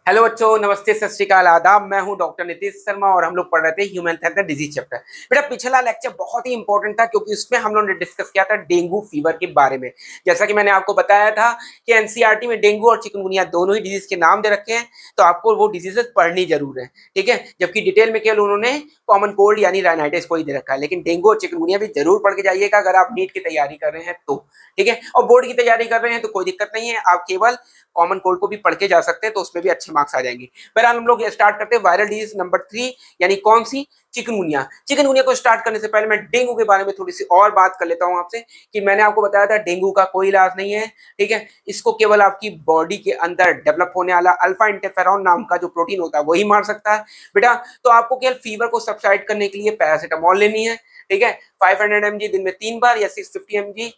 Hello बच्चों, नमस्ते, सत श्री अकाल, आदाब। मैं हूं डॉक्टर नीतीश शर्मा और हम लोग पढ़ रहे थे human health and disease chapter. बेटा पिछला लेक्चर बहुत ही इंपॉर्टेंट था क्योंकि उसमें हम लोगों ने डिस्कस किया था डेंगू फीवर के बारे में। जैसा कि मैंने आपको बताया था कि एनसीईआरटी में डेंगू और चिकनगुनिया दोनों ही डिजीज के नाम दे रखे हैं, तो आपको वो डिजीजेस पढ़नी जरूर है, ठीक है। जबकि डिटेल में केवल उन्होंने कॉमन कोल्ड यानी राइनाइटिस को ही दे रखा है, लेकिन डेंगू और चिकनगुनिया भी जरूर पढ़ के जाइएगा अगर आप नीट की तैयारी कर रहे हैं तो, ठीक है। और बोर्ड की तैयारी कर रहे हैं तो कोई दिक्कत नहीं है, आप केवल कॉमन कोल्ड को भी पढ़ के जा सकते हैं तो उसमें भी अच्छे मार्क्स आ जाएंगे। बहरहाल हम लोग स्टार्ट करते हैं वायरल डिजीज नंबर 3, यानी कौन सी? चिकनगुनिया। चिकनगुनिया को स्टार्ट करने से पहले मैं डेंगू के बारे में थोड़ी सी और बात कर लेता हूं आपसे कि मैंने आपको बताया था डेंगू का कोई इलाज नहीं है, ठीक है। इसको केवल आपकी बॉडी के अंदर डेवलप होने वाला अल्फा इंटरफेरॉन नाम का जो प्रोटीन होता है वही मार सकता है बेटा। तो आपको केवल फीवर को सबसाइड करने के लिए पैरासीटामोल लेनी है, ठीक है। 500 mg दिन में 3 बार या 650 mg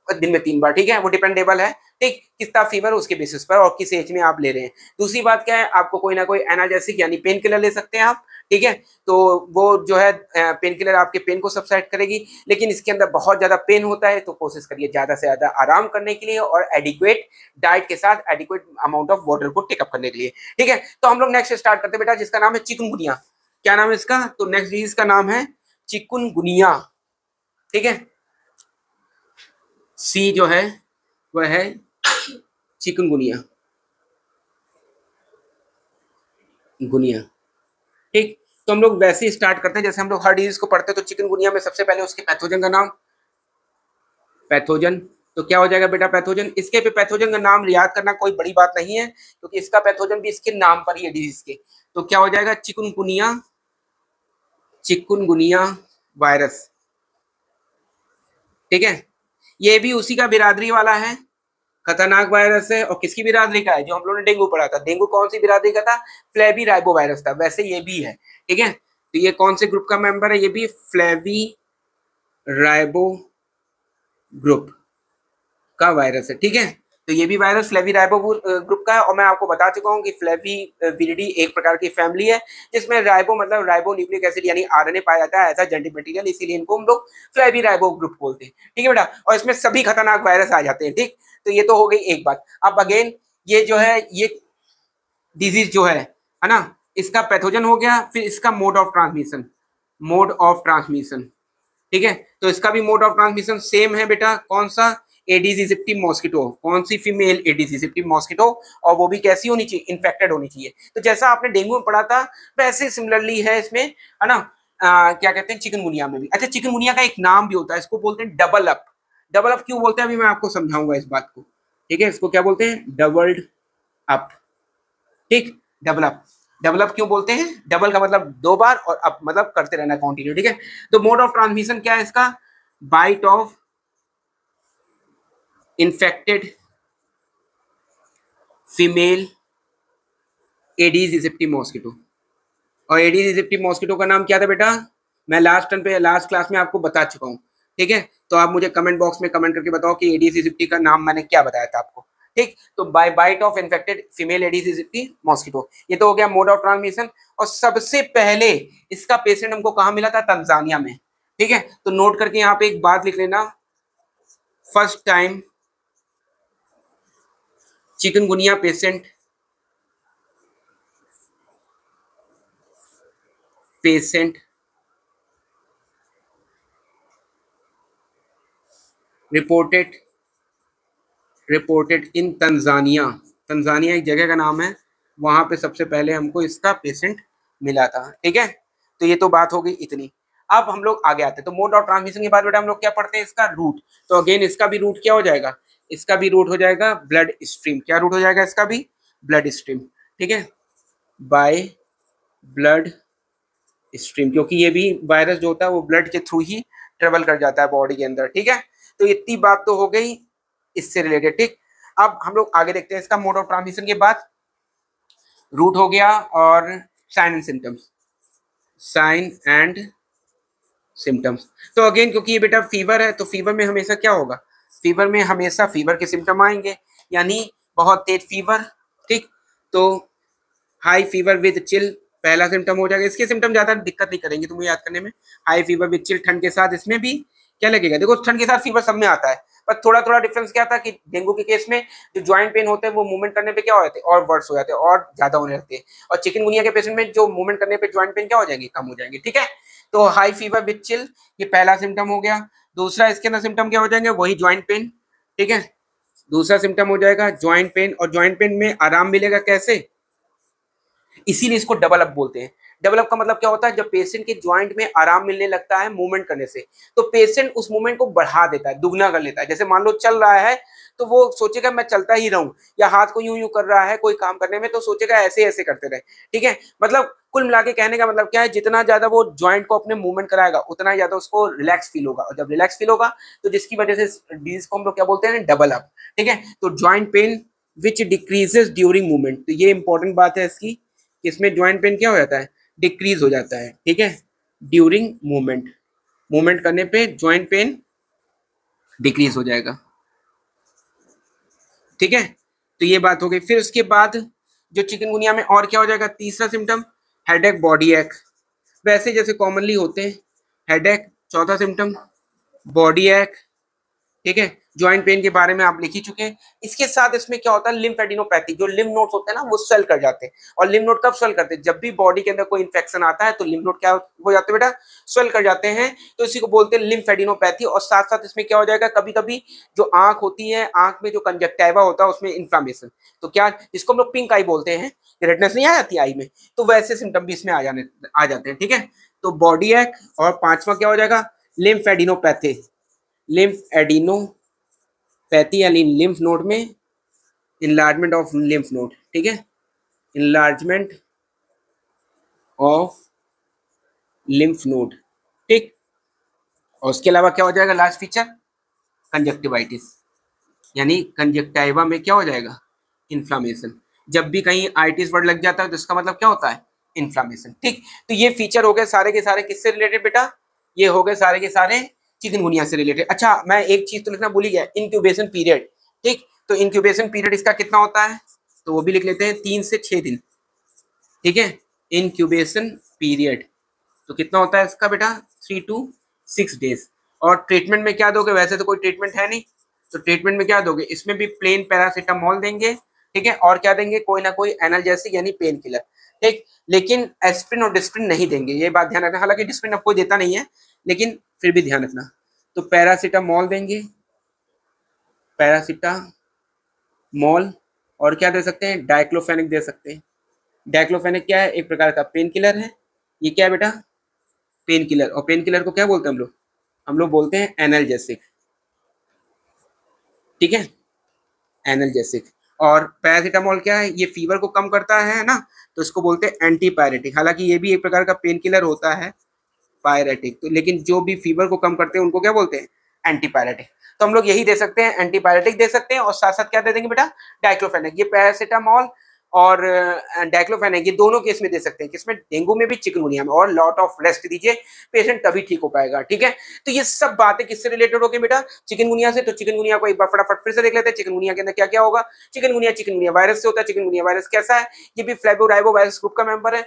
दिन में 3 बार, ठीक है। वो डिपेंडेबल है, ठीक, कितना फीवर उसके बेसिस पर और किस एज में आप ले रहे हैं। दूसरी बात क्या है, आपको कोई ना कोई एनाल्जेसिक यानी पेन किलर ले सकते हैं आप, ठीक है। तो वो जो है पेन किलर आपके पेन को सबसाइड करेगी, लेकिन इसके अंदर बहुत ज्यादा पेन होता है तो कोशिश करिए ज्यादा से ज्यादा आराम करने के लिए और एडिक्वेट डाइट के साथ एडिक्वेट अमाउंट ऑफ वाटर को टेकअप करने के लिए, ठीक है। तो हम लोग नेक्स्ट स्टार्ट करते हैं बेटा, जिसका नाम है चिकनगुनिया। क्या नाम है इसका? तो नेक्स्ट डिजीज का नाम है चिकनगुनिया, ठीक है। सी जो है वह है चिकनगुनिया, गुनिया, ठीक। तो हम लोग वैसे ही स्टार्ट करते हैं जैसे हम लोग हर डिजीज को पढ़ते हैं। तो चिकनगुनिया में सबसे पहले उसके पैथोजन का नाम, पैथोजन। तो क्या हो जाएगा बेटा? पैथोजन। इसके पे पैथोजन का नाम याद करना कोई बड़ी बात नहीं है क्योंकि इसका पैथोजन भी इसके नाम पर ही है डिजीज के। तो क्या हो जाएगा? चिकनगुनिया, चिकनगुनिया वायरस, ठीक है। ये भी उसी का बिरादरी वाला है, खतरनाक वायरस है। और किसकी बिरादरी का है? जो हम लोगों ने डेंगू पढ़ा था, डेंगू कौन सी बिरादरी का था? फ्लेवी राइबो वायरस था, वैसे ये भी है, ठीक है। तो ये कौन से ग्रुप का मेंबर है? ये भी फ्लेवी राइबो ग्रुप का वायरस है, ठीक है। तो ये भी वायरस फ्लेवी राइबो ग्रुप का है। और मैं आपको बता चुका हूँ कि फ्लेवी विरिडी एक प्रकार की फैमिली है जिसमें राइबो मतलब राइबो न्यूक्लिक एसिड यानी आरएनए पाया जाता है, ऐसा जेनेटिक मटेरियल, इसीलिए इनको हम लोग फ्लेवी राइबो ग्रुप बोलते हैं, ठीक है बेटा। और इसमें सभी खतरनाक वायरस आ जाते हैं, ठीक। तो ये तो हो गई एक बात। अब अगेन ये जो है ये डिजीज जो है ना, इसका पैथोजन हो गया, फिर इसका mode of transmission, mode of transmission, ठीक है। तो इसका भी मोड ऑफ ट्रांसमिशन सेम है बेटा, कौन सा? Aedes aegypti mosquito. कौन सी? Female Aedes aegypti mosquito. और वो भी कैसी होनी चाहिए? इन्फेक्टेड होनी चाहिए। तो जैसा आपने डेंगू में पढ़ा था वैसे सिमिलरली है इसमें, है ना। क्या कहते हैं चिकनगुनिया में भी। अच्छा, चिकनगुनिया का एक नाम भी होता है, इसको बोलते हैं डबल अप। डबल अप क्यों बोलते हैं अभी मैं आपको समझाऊंगा इस बात को, ठीक है। इसको क्या बोलते हैं? डबल्ड अप, ठीक। डबल अप, डबल अप क्यों बोलते हैं? डबल का मतलब 2 बार और अप मतलब करते रहना कंटिन्यू, ठीक है। तो मोड ऑफ ट्रांसमिशन क्या है इसका? Bite of infected female Aedes aegypti mosquito. और एडीज इजिप्टी मॉस्किटो का नाम क्या था बेटा? मैं लास्ट क्लास में आपको बता चुका हूँ, ठीक है। तो आप मुझे कमेंट बॉक्स में कमेंट करके बताओ कि एडीज इजिप्टी का नाम मैंने क्या बताया था आपको, ठीक। तो by bite of infected female Aedes aegypti mosquito, ये तो हो गया मोड ऑफ ट्रांसमिशन। और सबसे पहले इसका पेशेंट हमको कहाँ मिला था? तंजानिया में, ठीक है। तो नोट करके यहाँ पे एक बात लिख लेना, first time chikungunya patient reported in Tanzania. Tanzania एक जगह का नाम है, वहां पे सबसे पहले हमको इसका पेशेंट मिला था, ठीक है। तो ये तो बात हो गई इतनी। अब हम लोग आगे आते हैं। तो मोड ऑफ ट्रांसमिशन के बाद बेटा हम लोग क्या पढ़ते हैं? इसका रूट। तो अगेन इसका भी रूट क्या हो जाएगा? इसका भी रूट हो जाएगा ब्लड स्ट्रीम। क्या रूट हो जाएगा इसका भी? ब्लड स्ट्रीम, ठीक है। बाय ब्लड स्ट्रीम, क्योंकि ये भी वायरस जो होता है वो ब्लड के थ्रू ही ट्रेवल कर जाता है बॉडी के अंदर, ठीक है। तो इतनी बात तो हो गई इससे रिलेटेड, ठीक। अब हम लोग आगे देखते हैं इसका मोड ऑफ ट्रांसमिशन के बाद। रूट हो गया और sign and symptoms, sign and symptoms. तो अगेन क्योंकि ये बेटा फीवर है तो फीवर में हमेशा क्या होगा? फीवर में हमेशा फीवर के सिम्टम आएंगे, यानी बहुत तेज फीवर, ठीक। तो हाई फीवर विद चिल पहला सिम्टम हो जाएगा। इसके सिम्टम ज्यादा दिक्कत नहीं करेंगे तुम्हें याद करने में। हाई फीवर विद चिल, ठंड के साथ इसमें भी क्या लगेगा? देखो ठंड के साथ फीवर सब में आता है, पर थोड़ा थोड़ा डिफरेंस क्या था कि डेंगू के केस में जो ज्वाइंट पेन होते हैं वो मूवमेंट करने पे क्या हो जाते हैं और वर्स हो जाते हैं और ज्यादा होने लगते हैं, और चिकनगुनिया के पेशेंट में जो मूवमेंट करने पे ज्वाइंट पेन क्या हो जाएंगे, कम हो जाएंगे। ठीक है, तो हाई फीवर विद चिल ये पहला सिम्टम हो गया। दूसरा इसके अंदर सिम्टम क्या हो जाएंगे, वही ज्वाइंट पेन। ठीक है, दूसरा सिम्टम हो जाएगा ज्वाइंट पेन, और ज्वाइंट पेन में आराम मिलेगा कैसे, इसीलिए इसको डबल अप बोलते हैं। डबल अप का मतलब क्या होता है, जब पेशेंट के ज्वाइंट में आराम मिलने लगता है मूवमेंट करने से, तो पेशेंट उस मूवमेंट को बढ़ा देता है, दुगना कर लेता है। जैसे मान लो चल रहा है तो वो सोचेगा मैं चलता ही रहूं, या हाथ को यूं यूं कर रहा है कोई काम करने में तो सोचेगा ऐसे ऐसे करते रहे। ठीक है, मतलब कुल मिला के कहने का मतलब क्या है, जितना ज्यादा वो ज्वाइंट को अपने मूवमेंट कराएगा उतना ज्यादा उसको रिलैक्स फील होगा, और जब रिलैक्स फील होगा तो जिसकी वजह से डिजीज को हम लोग क्या बोलते हैं, डबल अप। ठीक है, तो ज्वाइंट पेन विच डिक्रीजेस ड्यूरिंग मूवमेंट, तो ये इंपॉर्टेंट बात है इसकी, इसमें ज्वाइंट पेन क्या हो जाता है, डिक्रीज हो जाता है। ठीक है, ड्यूरिंग मूवमेंट, मूवमेंट करने पे ज्वाइंट पेन डिक्रीज हो जाएगा। ठीक है, तो ये बात हो गई। फिर उसके बाद जो चिकनगुनिया में और क्या हो जाएगा, तीसरा सिम्टम हेडेक बॉडी एक, वैसे जैसे कॉमनली होते हैं हेडेक। चौथा सिम्टम बॉडी एक। ठीक है, ज्वाइंट पेन के बारे में आप लिख ही चुके हैं। इसके साथ इसमें क्या होता है, लिम्फेडिनोपैथी, जो लिम्फ नोड्स होते हैं ना वो स्वेल कर जाते हैं। और लिम्फ नोड कब स्वेल करते हैं, जब भी बॉडी के अंदर कोई इंफेक्शन आता है तो लिम्फ नोड क्या हो जाते हैं बेटा, स्वेल कर जाते हैं। तो इसी को बोलते हैं लिम्फेडिनोपैथी। और साथ साथ इसमें क्या हो जाएगा, कभी कभी जो आंख होती है, आंख में जो कंजक्टिवा होता है उसमें इन्फ्लामेशन, तो क्या जिसको हम लोग पिंक आई बोलते हैं, रेडनेस नहीं आ जाती आई में, तो वैसे सिम्टम भी इसमें आ जाते हैं। ठीक है, तो बॉडी एक, और पांचवा क्या हो जाएगा, लिम्फेडिनोपैथी। लिम्फेडिनोपैथी यानी लिम्फ नोड में इनलार्जमेंट ऑफ लिम्फ नोड। ठीक है, इनलार्जमेंट ऑफ लिम्फ नोड। ठीक, और उसके अलावा क्या हो जाएगा, लास्ट फीचर कंजक्टिवाइटिस, यानी कंजक्टिवा में क्या हो जाएगा, इन्फ्लामेशन। जब भी कहीं आइटिस वर्ड लग जाता है तो इसका मतलब क्या होता है, इन्फ्लामेशन। ठीक, तो ये फीचर हो गए सारे के सारे किससे रिलेटेड बेटा, ये हो गए सारे के सारे चिकनगुनिया से रिलेटेड। अच्छा, मैं एक चीज तो लिखना भूल ही गया, इंक्यूबेशन पीरियड। ठीक, तो इंक्यूबेशन पीरियड इसका कितना होता है, तो वो भी लिख लेते हैं, 3 से 6 दिन। ठीक है, इंक्यूबेशन पीरियड तो कितना होता है इसका बेटा, 3 to 6 डेज। और ट्रीटमेंट में क्या दोगे, वैसे तो कोई ट्रीटमेंट है नहीं, तो ट्रीटमेंट में क्या दोगे, इसमें भी प्लेन पैरासीटामोल देंगे। ठीक है, और क्या देंगे, कोई ना कोई एनाल्जेसिक यानी पेन किलर। ठीक, लेकिन एस्प्रिन और डिस्प्रिन नहीं देंगे, ये बात ध्यान रखना। हालांकि डिस्प्रिन अब कोई देता नहीं है, लेकिन फिर भी ध्यान रखना। तो पैरासीटामोल देंगे, पैरासीटामोल, और क्या दे सकते हैं, डाइक्लोफेनिक दे सकते हैं। डाइक्लोफेनिक क्या है, एक प्रकार का पेन किलर है। ये क्या है बेटा, पेन किलर। और पेन किलर को क्या बोलते हैं हम लोग बोलते हैं एनाल्जेसिक। ठीक है, एनाल्जेसिक। और पैरासीटामोल क्या है, ये फीवर को कम करता है ना, तो इसको बोलते हैं एंटीपायरेटिक। हालांकि ये भी एक प्रकार का पेन किलर होता है, पायरेटिक, तो लेकिन जो भी फीवर को कम करते हैं उनको क्या बोलते हैं, एंटीपायरेटिक। तो हम लोग यही दे सकते हैं, एंटीपायरेटिक दे सकते हैं, और साथ साथ क्या दे देंगे बेटा, डाइक्लोफेनेक। ये पैरासीटामोल और डाइक्लोफेनेक ये दोनों केस में दे सकते हैं, किसमें, डेंगू में भी चिकनगुनिया में। और लॉट ऑफ रेस्ट दीजिए, पेशेंट तभी ठीक हो पाएगा। ठीक है, तो ये सब बातें किससे रिलेटेड हो गई बेटा, चिकनगुनिया से। तो चिकनगुनिया को एक बार फटाफट फिर से देख लेते हैं। चिकनगुनिया के अंदर क्या क्या होगा, चिकनगुनिया वायरस से होता है। चिकनगुनिया वायरस कैसा है, ये भी फ्लेवोराइबो वायरस ग्रुप का मेंबर है।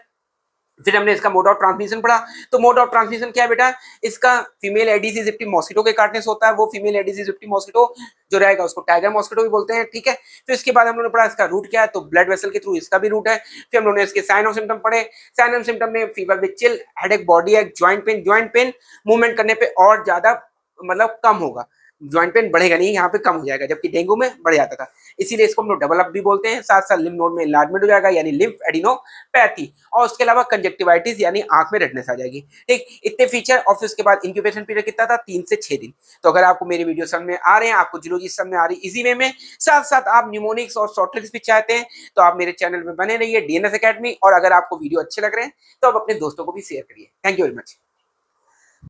फिर हमने इसका मोड ऑफ ट्रांसमिशन पढ़ा। तो मोड ऑफ ट्रांसमिशन क्या है बेटा, इसका फीमेल एडिस इजिप्टी मॉस्किटो के काटने से होता है। वो फीमेल एडिस इजिप्टी मॉस्किटो जो रहेगा उसको टाइगर मॉस्किटो भी बोलते हैं। ठीक है, फिर इसके बाद हम लोगों ने पढ़ा इसका रूट क्या है, तो ब्लड वेसल के थ्रू इसका भी रूट है। फिर हम लोगों ने इसके साइन और सिम्टम पढ़े। साइन और सिम्टम में fever with chill, headache, body एक, ज्वाइंट पेन मूवमेंट करने पे और ज्यादा मतलब कम होगा, ज्वाइंट पेन बढ़ेगा नहीं, यहाँ पे कम हो जाएगा, जबकि डेंगू में बढ़ जाता था। इसीलिए इसको हम लोग डबल अप भी बोलते हैं। साथ साथ लिम्फ नोड में इनलार्जमेंट हो जाएगा यानी लिम्फ एडिनोपैथी, और उसके अलावा कंजक्टिवाइटिस यानी आंख में रेडनेस आ जाएगी। ठीक, इतने फीचर। और फिर उसके बाद इंक्यूबेशन पीरियड कितना था, 3 से 6 दिन। तो अगर आपको मेरी वीडियो समझ में आ रहे हैं, आपको जियोलॉजी समझ में आ रही इजी वे में, साथ साथ आप न्यूमोनिक्स और शॉर्ट ट्रिक्स भी चाहते हैं, तो आप मेरे चैनल में बने रहिए, डीएनएस एकेडमी। और अगर आपको वीडियो अच्छे लग रहे हैं तो आप अपने दोस्तों को भी शेयर करिए। Thank you very much.